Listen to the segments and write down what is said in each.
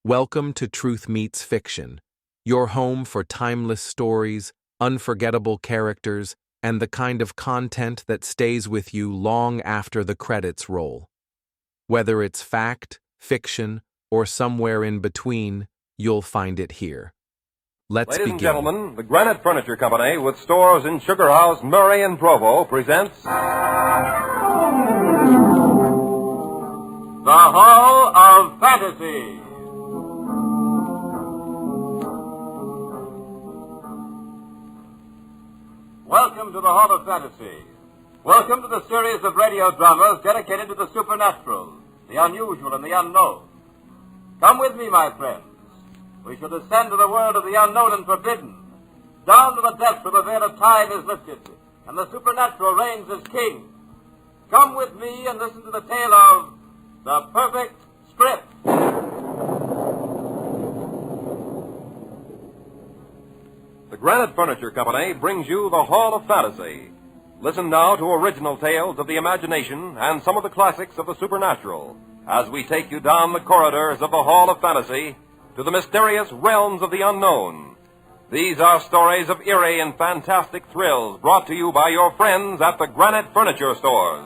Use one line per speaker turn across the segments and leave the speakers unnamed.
Welcome to Truth Meets Fiction, your home for timeless stories, unforgettable characters, and the kind of content that stays with you long after the credits roll. Whether it's fact, fiction, or somewhere in between, you'll find it here. Let's begin.
Ladies and gentlemen, the Granite Furniture Company, with stores in Sugar House, Murray, and Provo, presents The Hall of Fantasy. Welcome to the Hall of Fantasy. Welcome to the series of radio dramas dedicated to the supernatural, the unusual, and the unknown. Come with me, my friends. We shall descend to the world of the unknown and forbidden. Down to the depths where the veil of time is lifted, and the supernatural reigns as king. Come with me and listen to the tale of The Perfect Script. The Granite Furniture Company brings you the Hall of Fantasy. Listen now to original tales of the imagination and some of the classics of the supernatural as we take you down the corridors of the Hall of Fantasy to the mysterious realms of the unknown. These are stories of eerie and fantastic thrills brought to you by your friends at the Granite Furniture Stores.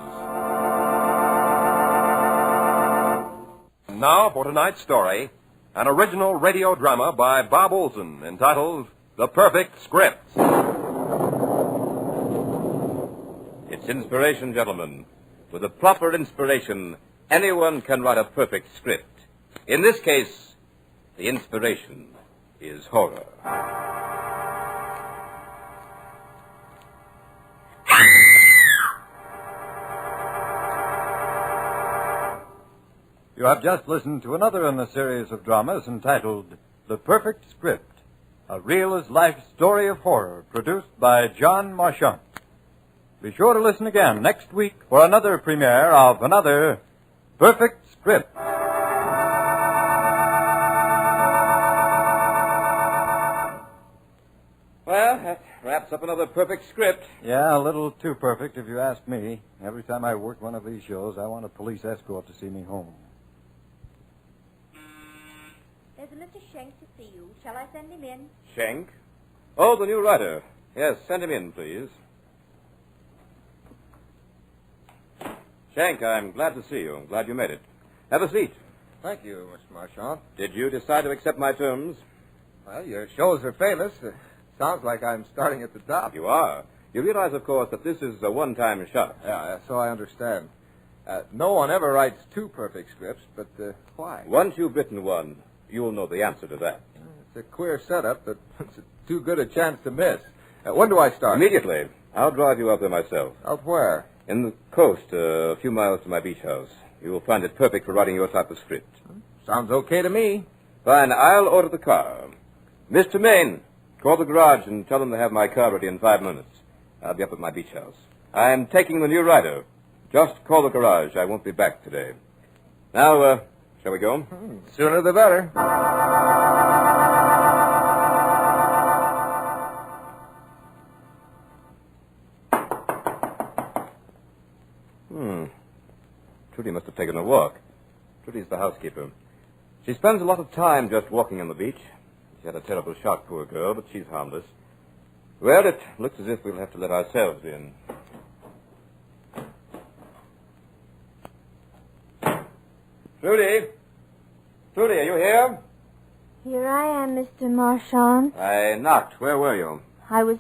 And now for tonight's story, an original radio drama by Bob Olson entitled The Perfect Script.
It's inspiration, gentlemen. With a proper inspiration, anyone can write a perfect script. In this case, the inspiration is horror.
You have just listened to another in the series of dramas entitled The Perfect Script, a real-as-life story of horror produced by John Marchant. Be sure to listen again next week for another premiere of another Perfect Script.
Well, that wraps up another perfect script.
Yeah, a little too perfect if you ask me. Every time I work one of these shows, I want a police escort to see me home.
There's a Mr. Schenk to see you. Shall I send him in?
Schenk? Oh, the new writer. Yes, send him in, please. Schenk, I'm glad to see you. I'm glad you made it. Have a seat.
Thank you, Mr. Marchant.
Did you decide to accept my terms?
Well, your shows are famous. Sounds like I'm starting at the top.
You are. You realize, of course, that this is a one-time shot.
Yeah, so I understand. No one ever writes two perfect scripts, but why?
Once you've written one, you'll know the answer to that.
It's a queer setup that it's too good a chance to miss. When do I start?
Immediately. I'll drive you up there myself.
Out where?
In the coast, a few miles to my beach house. You will find it perfect for writing your type of script.
Sounds okay to me.
Fine, I'll order the car. Mr. Maine, call the garage and tell them to have my car ready in 5 minutes. I'll be up at my beach house. I'm taking the new rider. Just call the garage. I won't be back today. Now, shall we go?
Sooner the better.
Trudy must have taken a walk. Trudy's the housekeeper. She spends a lot of time just walking on the beach. She had a terrible shock, poor girl, but she's harmless. Well, it looks as if we'll have to let ourselves in. Trudy? Trudy, are you here?
Here I am, Mr. Marchant.
I knocked. Where were you?
I was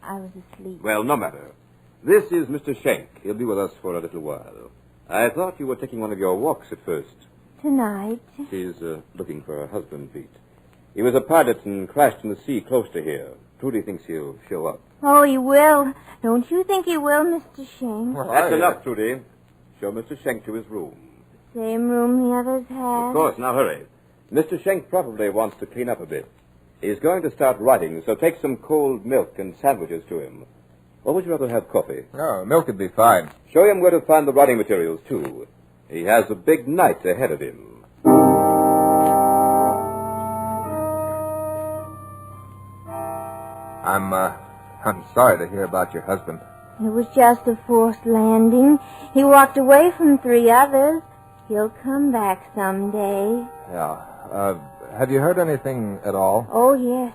asleep.
Well, no matter. This is Mr. Schenk. He'll be with us for a little while. I thought you were taking one of your walks at first.
Tonight?
She's looking for her husband, Pete. He was a pilot and crashed in the sea close to here. Trudy thinks he'll show up.
Oh, he will. Don't you think he will, Mr. Schenk?
Well,
That's enough, Trudy. Show Mr. Schenk to his room.
Same room the others have?
Of course, now hurry. Mr. Schenk probably wants to clean up a bit. He's going to start writing, so take some cold milk and sandwiches to him. Or would you rather have coffee?
No, milk would be fine.
Show him where to find the writing materials, too. He has a big night ahead of him.
I'm sorry to hear about your husband.
It was just a forced landing. He walked away from 3 others. He'll come back someday.
Yeah. Have you heard anything at all?
Oh, yes.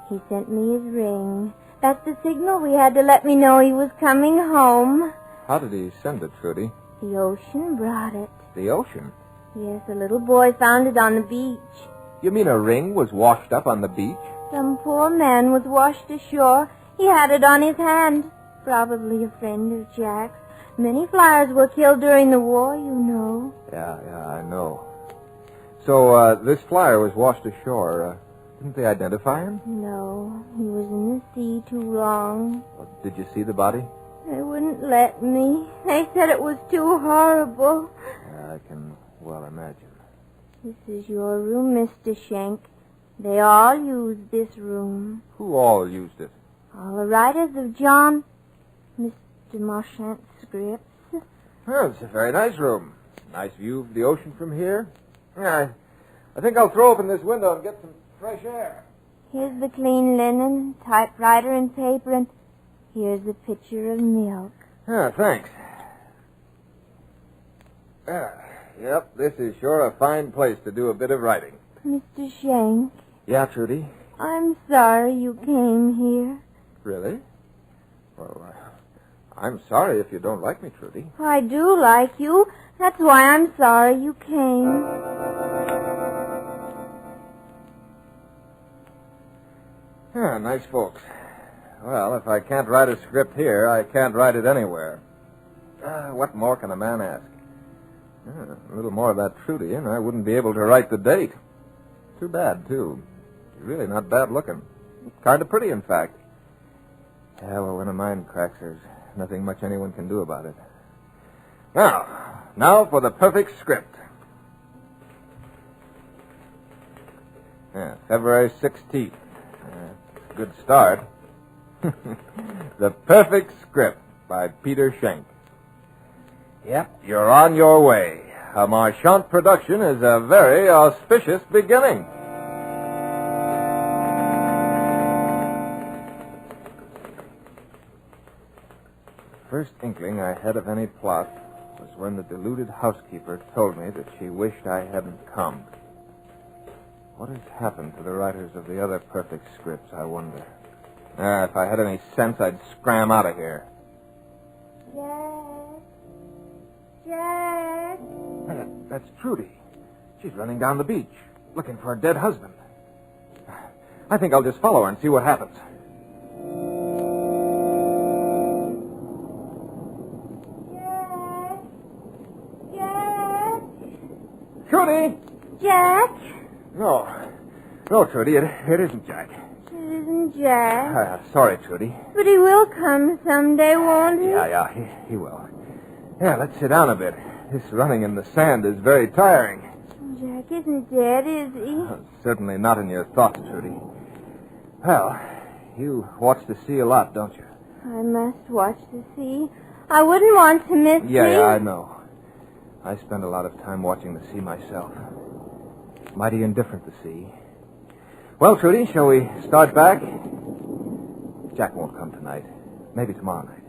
He sent me his ring. That's the signal we had to let me know he was coming home.
How did he send it, Trudy?
The ocean brought it.
The ocean?
Yes, a little boy found it on the beach.
You mean a ring was washed up on the beach?
Some poor man was washed ashore. He had it on his hand. Probably a friend of Jack's. Many flyers were killed during the war, you know.
Yeah, I know. So, this flyer was washed ashore. Didn't they identify him?
No, he was in the sea too long.
Did you see the body?
They wouldn't let me. They said it was too horrible.
I can well imagine.
This is your room, Mr. Schenk. They all used this room.
Who all used it?
All the writers of Mr. Marchant's scripts.
Well, it's a very nice room. Nice view of the ocean from here. I think I'll throw open this window and get some fresh air.
Here's the clean linen, typewriter and paper, and here's a pitcher of milk.
Thanks. Yep, this is sure a fine place to do a bit of writing.
Mr. Schenk,
Yeah, Trudy?
I'm sorry you came here.
Really? Well, I'm sorry if you don't like me, Trudy.
I do like you. That's why I'm sorry you came.
Nice folks. Well, if I can't write a script here, I can't write it anywhere. What more can a man ask? A little more of that Trudy, and I wouldn't be able to write the date. Too bad, too. She's really not bad looking. Kind of pretty, in fact. Yeah, well, when a mind cracks, there's nothing much anyone can do about it. Now for the perfect script. February 16th. Good start. The Perfect Script by Peter Schenk. Yep, you're on your way. A Marchant production is a very auspicious beginning. First inkling I had of any plot was when the deluded housekeeper told me that she wished I hadn't come. What has happened to the writers of the other perfect scripts, I wonder? If I had any sense, I'd scram out of here.
Jack!
That's Trudy. She's running down the beach, looking for her dead husband. I think I'll just follow her and see what happens.
Jack!
Trudy!
Jack!
No, Trudy, it isn't Jack.
It isn't Jack.
Sorry, Trudy.
But he will come someday, won't he?
Yeah, he will. Yeah, let's sit down a bit. This running in the sand is very tiring.
Jack isn't dead, is he?
Certainly not in your thoughts, Trudy. Well, you watch the sea a lot, don't you?
I must watch the sea. I wouldn't want to miss
Yeah,
it.
I know. I spend a lot of time watching the sea myself. Mighty indifferent, the sea. Well, Trudy, shall we start back? Jack won't come tonight. Maybe tomorrow night.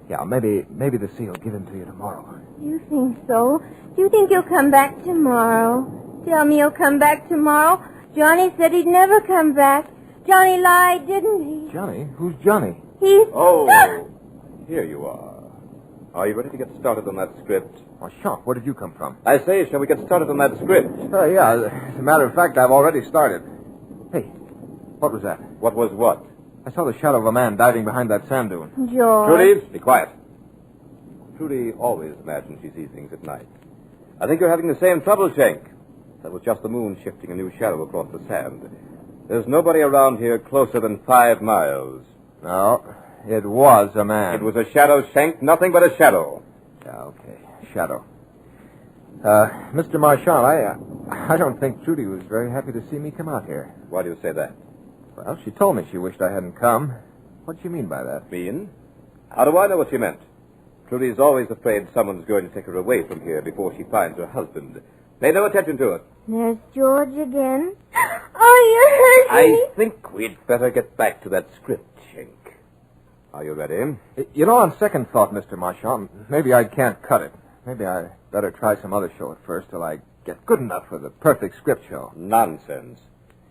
Yeah, maybe the sea will give him to you tomorrow.
You think so? Do you think he'll come back tomorrow? Tell me he'll come back tomorrow. Johnny said he'd never come back. Johnny lied, didn't he?
Johnny? Who's Johnny?
He's...
Oh, here you are. Are you ready to get started on that script?
Oh, Sean, where did you come from?
I say, shall we get started on that script?
Yeah, as a matter of fact, I've already started. Hey, what was that?
What was what?
I saw the shadow of a man diving behind that sand dune.
George.
Trudy, be quiet. Trudy always imagines she sees things at night. I think you're having the same trouble, Schenk. That was just the moon shifting a new shadow across the sand. There's nobody around here closer than 5 miles.
No, it was a man.
It was a shadow, Schenk, nothing but a shadow.
Yeah, okay, shadow. Mr. Marchant, I don't think Trudy was very happy to see me come out here.
Why do you say that?
Well, she told me she wished I hadn't come. What do you mean by that?
Mean? How do I know what she meant? Trudy's always afraid someone's going to take her away from here before she finds her husband. Pay no attention to it.
There's George again. Oh, you hurt me.
I think we'd better get back to that script, Schenk. Are you ready?
You know, on second thought, Mr. Marchant, maybe I can't cut it. Maybe I better try some other show at first till I get good enough for the perfect script show.
Nonsense.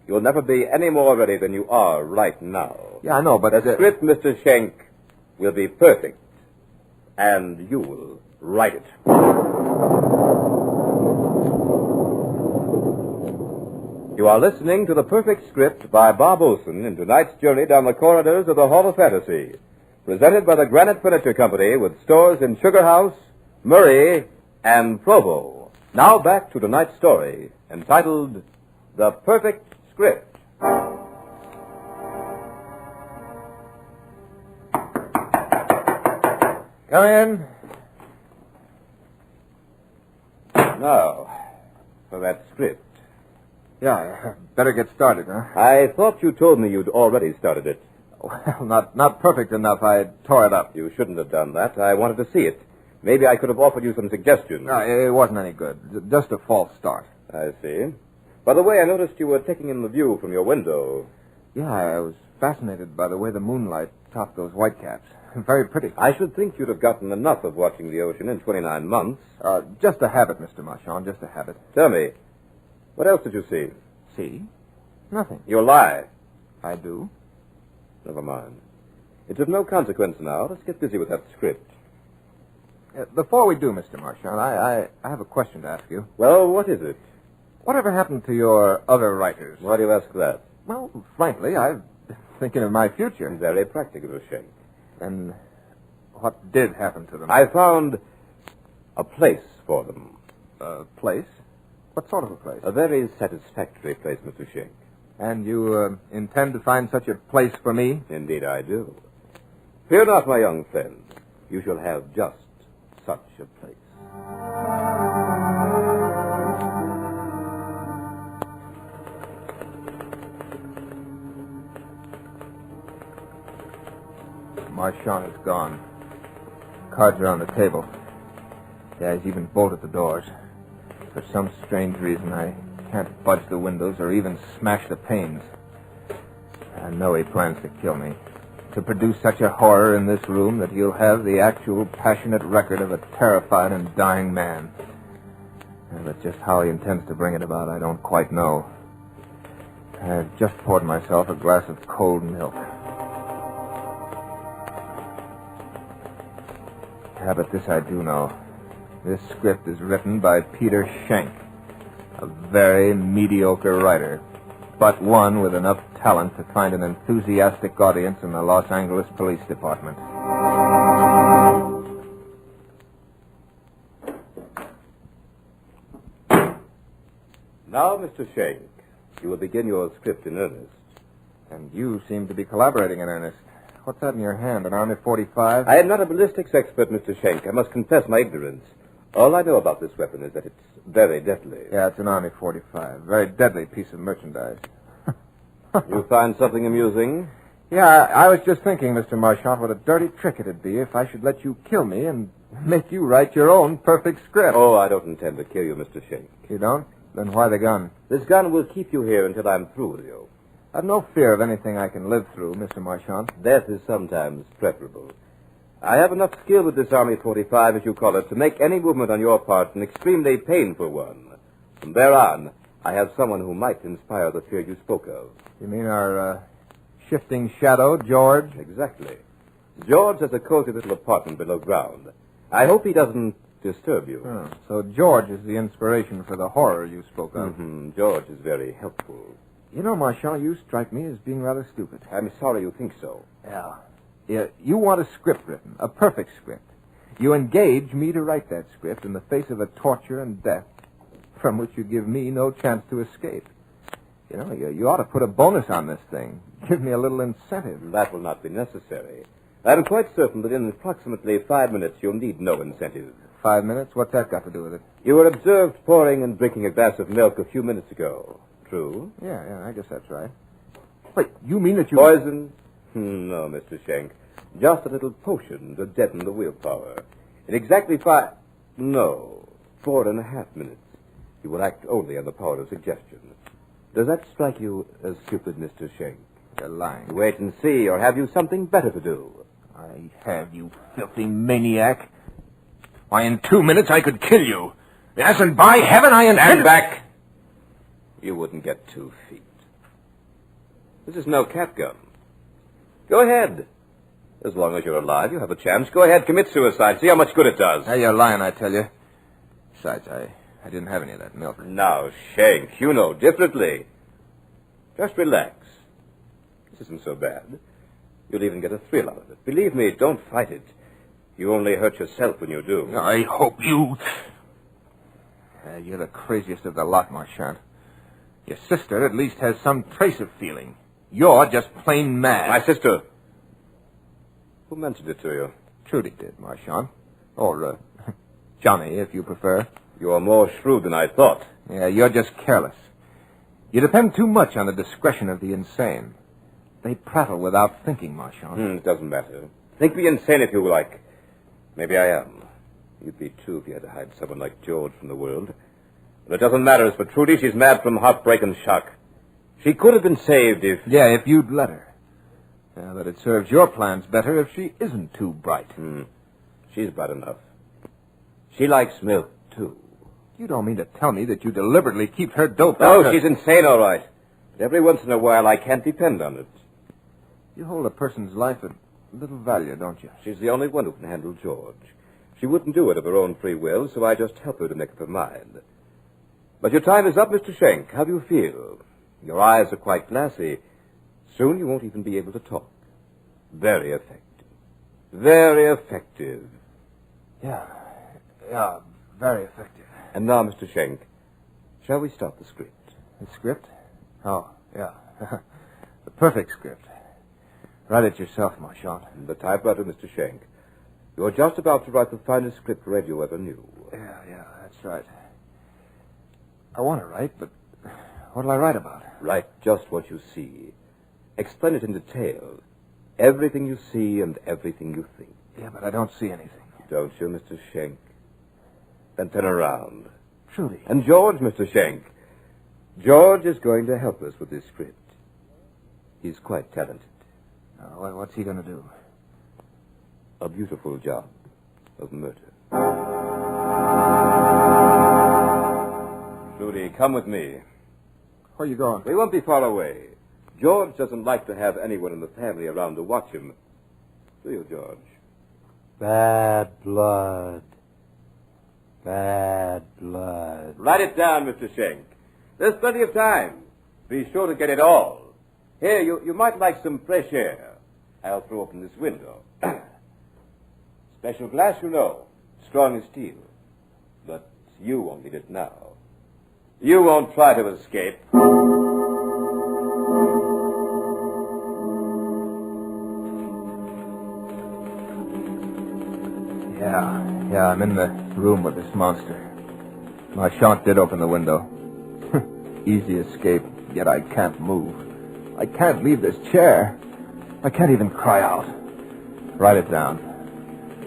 You'll never be any more ready than you are right now.
Yeah, I know, but...
The script, Mr. Schenk, will be perfect. And you will write it. You are listening to The Perfect Script by Bob Olson in tonight's journey down the corridors of the Hall of Fantasy. Presented by the Granite Furniture Company with stores in Sugar House, Murray, and Provo. Now back to tonight's story, entitled The Perfect Script.
Come in.
Now, for that script.
Yeah, better get started, huh?
I thought you told me you'd already started it.
Well, not perfect enough. I tore it up.
You shouldn't have done that. I wanted to see it. Maybe I could have offered you some suggestions.
No, it wasn't any good. Just a false start.
I see. By the way, I noticed you were taking in the view from your window.
Yeah, I was fascinated by the way the moonlight topped those whitecaps. Very pretty.
I should think you'd have gotten enough of watching the ocean in 29 months.
Just a habit, Mr. Marchand, just a habit.
Tell me, what else did you see?
See? Nothing.
You lie.
I do.
Never mind. It's of no consequence now. Let's get busy with that script.
Before we do, Mr. Marchand, I have a question to ask you.
Well, what is it?
Whatever happened to your other writers?
Why do you ask that?
Well, frankly, I've been thinking of my future.
Very practical, Schenk.
And what did happen to them?
I found a place for them.
A place? What sort of a place?
A very satisfactory place, Mr. Schenk.
And you intend to find such a place for me?
Indeed I do. Fear not, my young friend. You shall have just such a place.
Marchand is gone. Cards are on the table. Yeah, he's even bolted the doors. For some strange reason, I can't budge the windows or even smash the panes. I know he plans to kill me. To produce such a horror in this room that he'll have the actual passionate record of a terrified and dying man. But just how he intends to bring it about, I don't quite know. I've just poured myself a glass of cold milk. Yeah, but this I do know. This script is written by Peter Schenk, a very mediocre writer, but one with enough talent to find an enthusiastic audience in the Los Angeles Police Department.
Now, Mr. Schenk, you will begin your script in earnest.
And you seem to be collaborating in earnest. What's that in your hand, an Army 45?
I am not a ballistics expert, Mr. Schenk. I must confess my ignorance. All I know about this weapon is that it's very deadly.
Yeah, it's an Army 45. Very deadly piece of merchandise.
You find something amusing?
Yeah, I was just thinking, Mr. Marchand, what a dirty trick it'd be if I should let you kill me and make you write your own perfect script.
Oh, I don't intend to kill you, Mr. Schenk.
You don't? Then why the gun?
This gun will keep you here until I'm through with you.
I've no fear of anything I can live through, Mr. Marchand.
Death is sometimes preferable. I have enough skill with this Army 45, as you call it, to make any movement on your part an extremely painful one. From there on, I have someone who might inspire the fear you spoke of.
You mean our shifting shadow, George?
Exactly. George has a cozy little apartment below ground. I hope he doesn't disturb you.
Oh, so George is the inspiration for the horror you spoke of.
Mm-hmm. George is very helpful.
You know, Marchand, you strike me as being rather stupid.
I'm sorry you think so.
Yeah, you want a script written, a perfect script. You engage me to write that script in the face of a torture and death from which you give me no chance to escape. You know, you ought to put a bonus on this thing. Give me a little incentive.
That will not be necessary. I'm quite certain that in approximately 5 minutes you'll need no incentive.
5 minutes? What's that got to do with it?
You were observed pouring and drinking a glass of milk a few minutes ago. True?
Yeah, I guess that's right. Wait, you mean that you...
Poison? No, Mr. Schenk. Just a little potion to deaden the willpower. In exactly 4.5 minutes, you will act only on the power of suggestion. Does that strike you as stupid, Mr. Schenk?
You're lying.
Wait and see, or have you something better to do?
I have, you filthy maniac. Why, in 2 minutes I could kill you. Yes, and by heaven I intend...
Stand back! You wouldn't get 2 feet. This is no cat gun. Go ahead. As long as you're alive, you have a chance. Go ahead, commit suicide. See how much good it does.
Hey, you're lying, I tell you. Besides, I didn't have any of that milk.
Now, Shank, you know differently. Just relax. This isn't so bad. You'll even get a thrill out of it. Believe me, don't fight it. You only hurt yourself when you do.
I hope you... you're the craziest of the lot, Marchand. Your sister at least has some trace of feeling. You're just plain mad.
My sister. Who mentioned it to you?
Trudy did, Marchand. Or, Johnny, if you prefer.
You're more shrewd than I thought.
Yeah, you're just careless. You depend too much on the discretion of the insane. They prattle without thinking, Marchand.
It doesn't matter. Think me insane if you like. Maybe I am. You'd be too if you had to hide someone like George from the world. But it doesn't matter. As for Trudy, she's mad from heartbreak and shock. She could have been saved if...
Yeah, if you'd let her. Yeah, but it serves your plans better if she isn't too bright.
She's bright enough. She likes milk, too.
You don't mean to tell me that you deliberately keep her doped
No,
out?
she's insane, all right. But every once in a while, I can't depend on it.
You hold a person's life at little value, don't you?
She's the only one who can handle George. She wouldn't do it of her own free will, so I just help her to make up her mind. But your time is up, Mr. Schenk. How do you feel? Your eyes are quite glassy. Soon you won't even be able to talk. Very effective. Very effective.
Yeah, very effective.
And now, Mr. Schenk, shall we start the script?
The script? Oh, yeah. The perfect script. Write it yourself, Marchand.
The typewriter, Mr. Schenk. You're just about to write the finest script radio ever knew.
Yeah, that's right. I want to write, but what'll I write about?
Write just what you see. Explain it in detail. Everything you see and everything you think.
Yeah, but I don't see anything.
Don't you, Mr. Schenk? Then turn around.
Trudy.
And George, Mr. Schenk. George is going to help us with this script. He's quite talented.
What's he going to do?
A beautiful job of murder. Trudy, come with me.
Where are you going?
We won't be far away. George doesn't like to have anyone in the family around to watch him. Do you, George?
Bad blood. Bad blood.
Write it down, Mr. Schenk. There's plenty of time. Be sure to get it all. Here, you might like some fresh air. I'll throw open this window. Special glass, you know. Strong as steel. But you won't need it now. You won't try to escape.
Yeah, I'm in the room with this monster. Marchand did open the window. Easy escape, yet I can't move. I can't leave this chair. I can't even cry out. Write it down.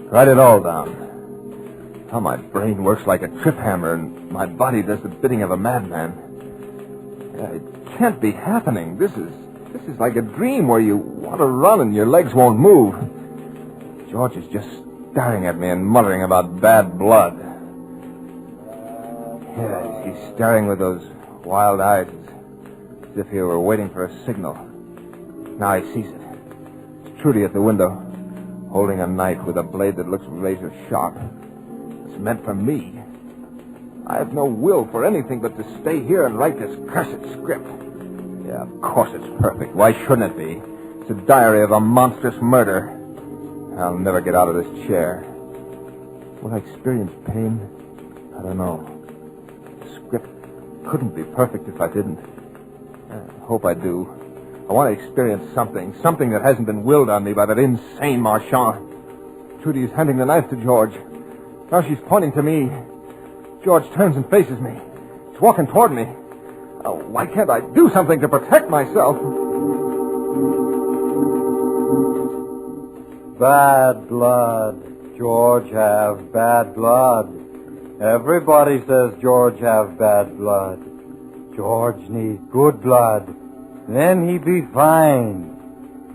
Write it all down. How my brain works like a trip hammer and my body does the bidding of a madman. It can't be happening. This is like a dream where you want to run and your legs won't move. George is just staring at me and muttering about bad blood. Yeah, he's staring with those wild eyes as if he were waiting for a signal. Now he sees it. It's Trudy at the window, holding a knife with a blade that looks razor sharp. It's meant for me. I have no will for anything but to stay here and write this cursed script. Yeah, of course it's perfect. Why shouldn't it be? It's a diary of a monstrous murder. I'll never get out of this chair. Will I experience pain? I don't know. The script couldn't be perfect if I didn't. I hope I do. I want to experience something that hasn't been willed on me by that insane Marchand. Trudy is handing the knife to George. Now she's pointing to me. George turns and faces me. He's walking toward me. Oh, why can't I do something to protect myself?
Bad blood. George have bad blood. Everybody says George have bad blood. George need good blood. Then he be fine.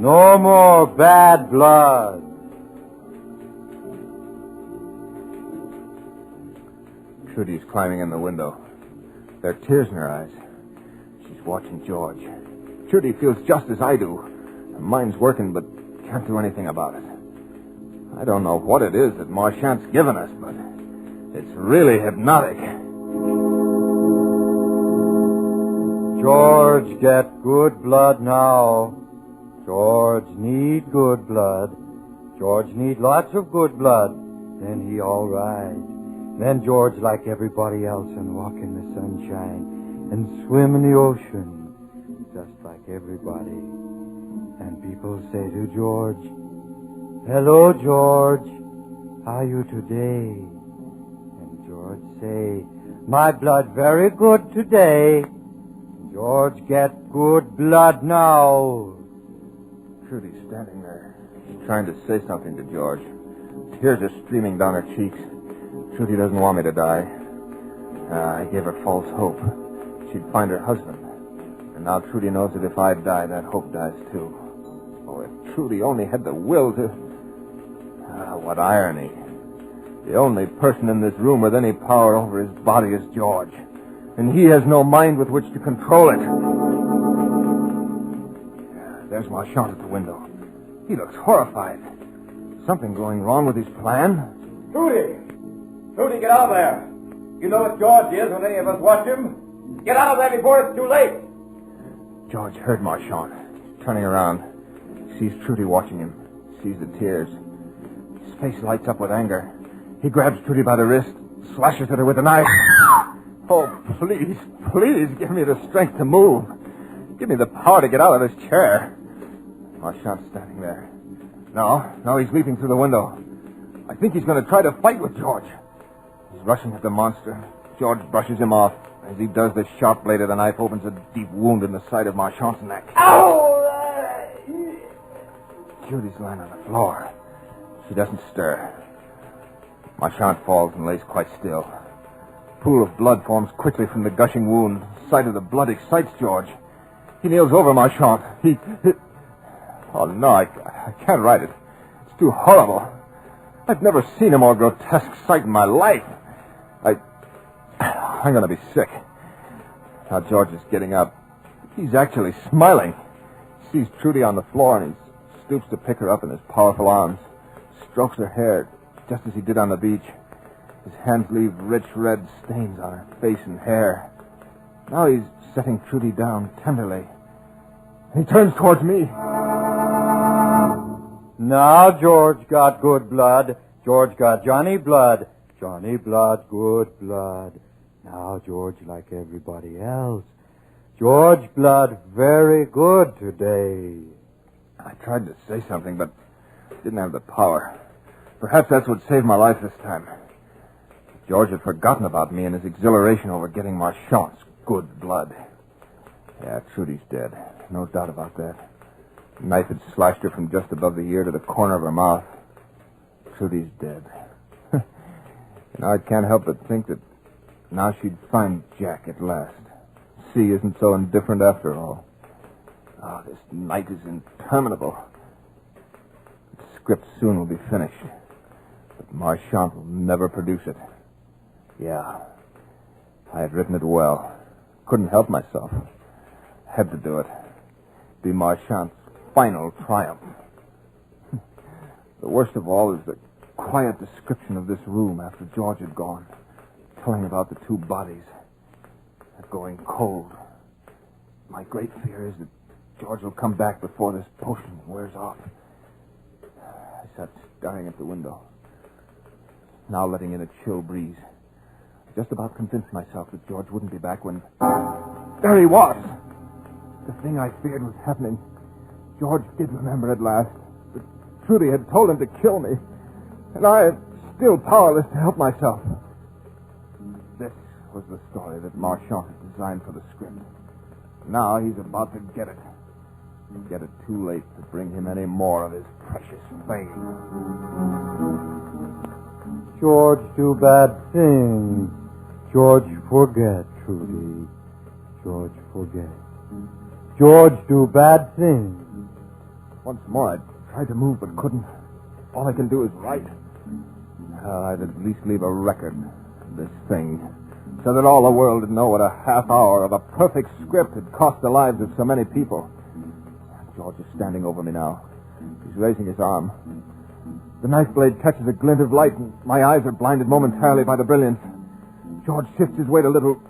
No more bad blood.
Trudy's climbing in the window. There are tears in her eyes. She's watching George. Trudy feels just as I do. Her mind's working, but can't do anything about it. I don't know what it is that Marchant's given us, but it's really hypnotic.
George, get good blood now. George need good blood. George need lots of good blood. Then he all right. Then George like everybody else and walk in the sunshine and swim in the ocean, just like everybody. And people say to George, "Hello, George. How you today?" And George say, "My blood very good today." George get good blood now.
Trudy's standing there. She's trying to say something to George. Tears are streaming down her cheeks. Trudy doesn't want me to die. I gave her false hope. She'd find her husband. And now Trudy knows that if I die, that hope dies too. Oh, if Trudy only had the will to... what irony. The only person in this room with any power over his body is George. And he has no mind with which to control it. There's Marchant at the window. He looks horrified. Something going wrong with his plan?
Trudy! Trudy, get out of there! You know what George is when any of us watch him. Get out of there before it's too late!
George heard Marchant. Turning around, sees Trudy watching him, sees the tears. His face lights up with anger. He grabs Trudy by the wrist, slashes at her with a knife. Oh, please, please give me the strength to move. Give me the power to get out of this chair. Marchant's standing there. No, he's leaping through the window. I think he's going to try to fight with George. He's rushing at the monster. George brushes him off. As he does, the sharp blade of the knife opens a deep wound in the side of Marchant's neck.
Ow!
Judy's lying on the floor. She doesn't stir. Marchant falls and lays quite still. A pool of blood forms quickly from the gushing wound. The sight of the blood excites George. He kneels over Marchant. Oh, no, I can't write it. It's too horrible. I've never seen a more grotesque sight in my life. I'm going to be sick. Now George is getting up. He's actually smiling. He sees Trudy on the floor, and he stoops to pick her up in his powerful arms. Strokes her hair, just as he did on the beach. His hands leave rich red stains on her face and hair. Now he's setting Trudy down tenderly. He turns towards me.
Now George got good blood. George got Johnny blood. Johnny blood, good blood. Now George like everybody else. George blood very good today.
I tried to say something, but didn't have the power. Perhaps that's what saved my life this time. George had forgotten about me in his exhilaration over getting Marchant's good blood. Yeah, Trudy's dead. No doubt about that. The knife had slashed her from just above the ear to the corner of her mouth. Trudy's dead. I can't help but think that now she'd find Jack at last. Sea isn't so indifferent after all. Oh, this night is interminable. The script soon will be finished. But Marchant will never produce it. Yeah, I had written it well. Couldn't help myself. Had to do it. Be Marchant's final triumph. The worst of all is the quiet description of this room after George had gone, telling about the two bodies, that going cold. My great fear is that George will come back before this potion wears off. I sat staring at the window, now letting in a chill breeze. I just about convinced myself that George wouldn't be back when... There he was! The thing I feared was happening. George did remember at last, but Trudy had told him to kill me, and I am still powerless to help myself. This was the story that Marchant had designed for the script. Now he's about to get it. Get it too late to bring him any more of his precious fame.
George do bad things. George forget, Trudy. George forget. George do bad things.
Once more, I tried to move but couldn't. All I can do is write. I'd at least leave a record. This thing. So that all the world would know what a half hour of a perfect script had cost the lives of so many people. George is standing over me now. He's raising his arm. The knife blade catches a glint of light, and my eyes are blinded momentarily by the brilliance. George shifts his weight a little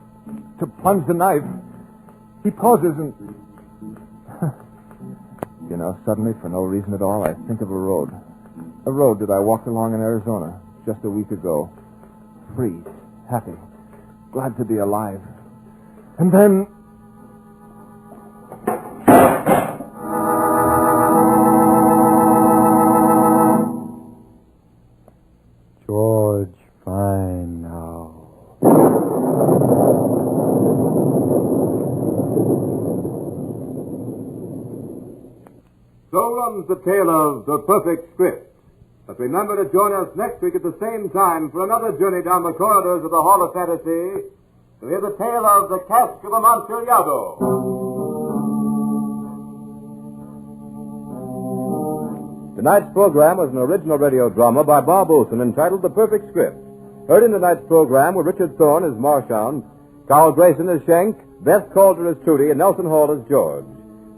to plunge the knife. He pauses and... You know, suddenly, for no reason at all, I think of a road. A road that I walked along in Arizona just a week ago. Free, happy, glad to be alive. And then...
George, fine now.
So runs the tale of The Perfect Script. But remember to join us next week at the same time for another journey down the corridors of the Hall of Fantasy to hear the tale of The Cask of Amontillado.
Tonight's program was an original radio drama by Bob Olson entitled The Perfect Script. Heard in tonight's program were Richard Thorne as Marchand, Carl Grayson as Schenk, Beth Calder as Trudy, and Nelson Hall as George.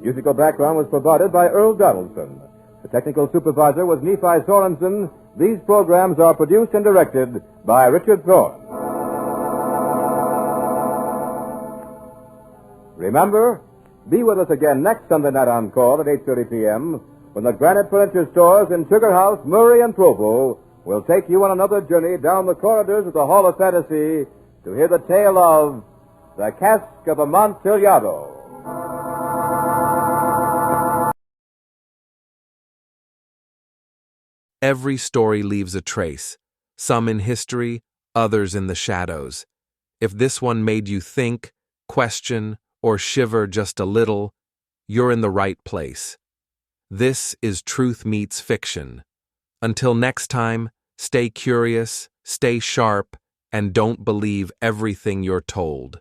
Musical background was provided by Earl Donaldson. The technical supervisor was Nephi Sorensen. These programs are produced and directed by Richard Thorne. Remember, be with us again next Sunday night on call at 8:30 p.m. when the Granite Furniture Stores in Sugar House, Murray, and Provo will take you on another journey down the corridors of the Hall of Fantasy to hear the tale of The Cask of Amontillado.
Every story leaves a trace, some in history, others in the shadows. If this one made you think, question, or shiver just a little, you're in the right place. This is Truth Meets Fiction. Until next time, stay curious, stay sharp, and don't believe everything you're told.